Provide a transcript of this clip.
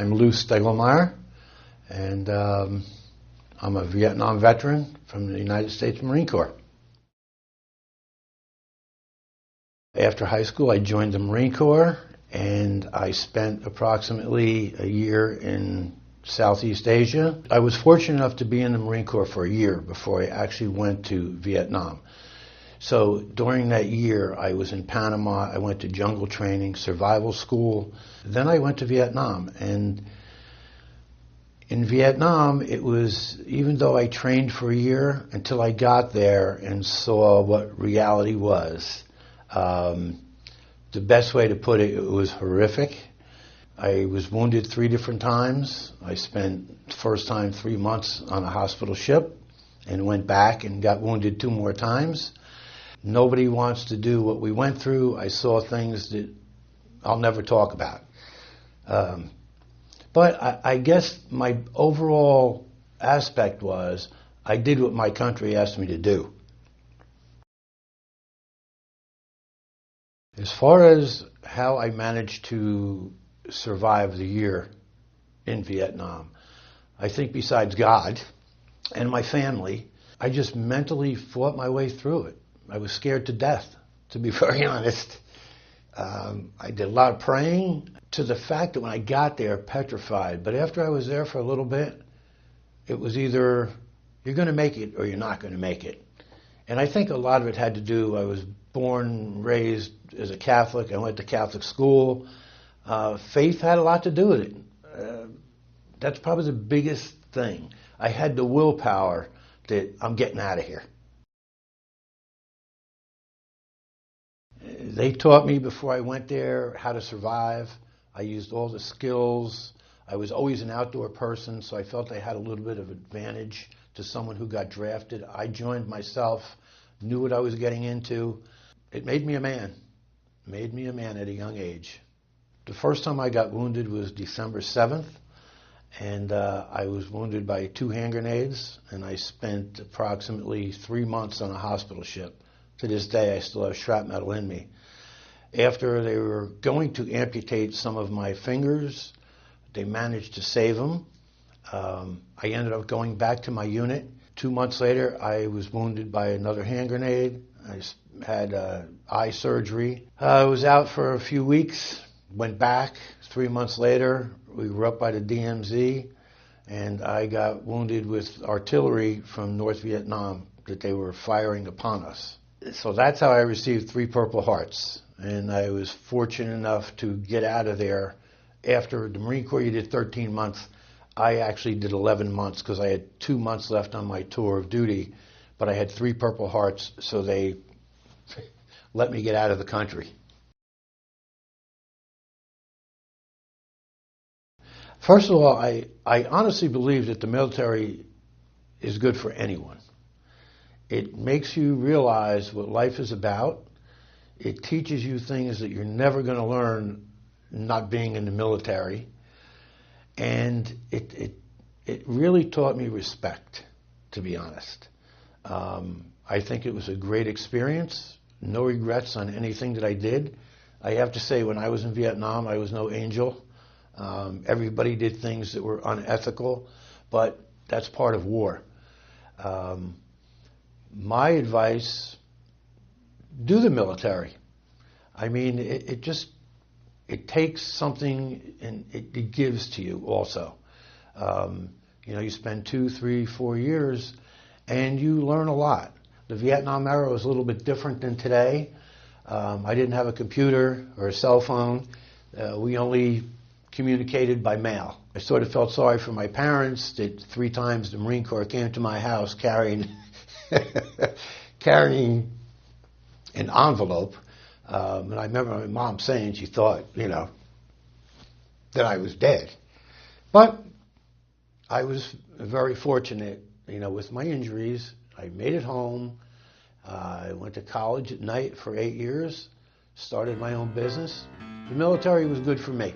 I'm Lou Stiegelmayer, and I'm a Vietnam veteran from the United States Marine Corps. After high school, I joined the Marine Corps, and I spent approximately a year in Southeast Asia. I was fortunate enough to be in the Marine Corps for a year before I actually went to Vietnam. So during that year, I was in Panama. I went to jungle training, survival school. Then I went to Vietnam. And in Vietnam, it was, even though I trained for a year, until I got there and saw what reality was. The best way to put it, it was horrific. I was wounded 3 different times. I spent, first time, 3 months on a hospital ship and went back and got wounded 2 more times. Nobody wants to do what we went through. I saw things that I'll never talk about. But I guess my overall aspect was I did what my country asked me to do. As far as how I managed to survive the year in Vietnam, I think besides God and my family, I just mentally fought my way through it. I was scared to death, to be very honest. I did a lot of praying, to the fact that when I got there, petrified. But after I was there for a little bit, it was either you're going to make it or you're not going to make it. And I think a lot of it had to do, I was born, raised as a Catholic. I went to Catholic school. Faith had a lot to do with it. That's probably the biggest thing. I had the willpower that I'm getting out of here. They taught me before I went there how to survive. I used all the skills. I was always an outdoor person, so I felt I had a little bit of advantage to someone who got drafted. I joined myself, knew what I was getting into. It made me a man. Made me a man at a young age. The first time I got wounded was December 7th, and I was wounded by 2 hand grenades, and I spent approximately 3 months on a hospital ship. To this day, I still have shrapnel in me. After they were going to amputate some of my fingers, they managed to save them. I ended up going back to my unit. 2 months later, I was wounded by another hand grenade. I had eye surgery. I was out for a few weeks, went back. 3 months later, we were up by the DMZ, and I got wounded with artillery from North Vietnam that they were firing upon us. So that's how I received 3 Purple Hearts. And I was fortunate enough to get out of there. After the Marine Corps, you did 13 months. I actually did 11 months because I had 2 months left on my tour of duty. But I had 3 Purple Hearts, so they let me get out of the country. First of all, I honestly believe that the military is good for anyone. It makes you realize what life is about. It teaches you things that you're never going to learn not being in the military. And it really taught me respect, to be honest. I think it was a great experience. No regrets on anything that I did. I have to say, when I was in Vietnam, I was no angel. Everybody did things that were unethical, but that's part of war. My advice, do the military. I mean, it takes something and it gives to you also. You spend 2, 3, 4 years and you learn a lot. The Vietnam era was a little bit different than today. I didn't have a computer or a cell phone. We only communicated by mail. I sort of felt sorry for my parents that 3 times the Marine Corps came to my house carrying an envelope. And I remember my mom saying she thought, that I was dead. But I was very fortunate, with my injuries. I made it home. I went to college at night for 8 years, started my own business. The military was good for me.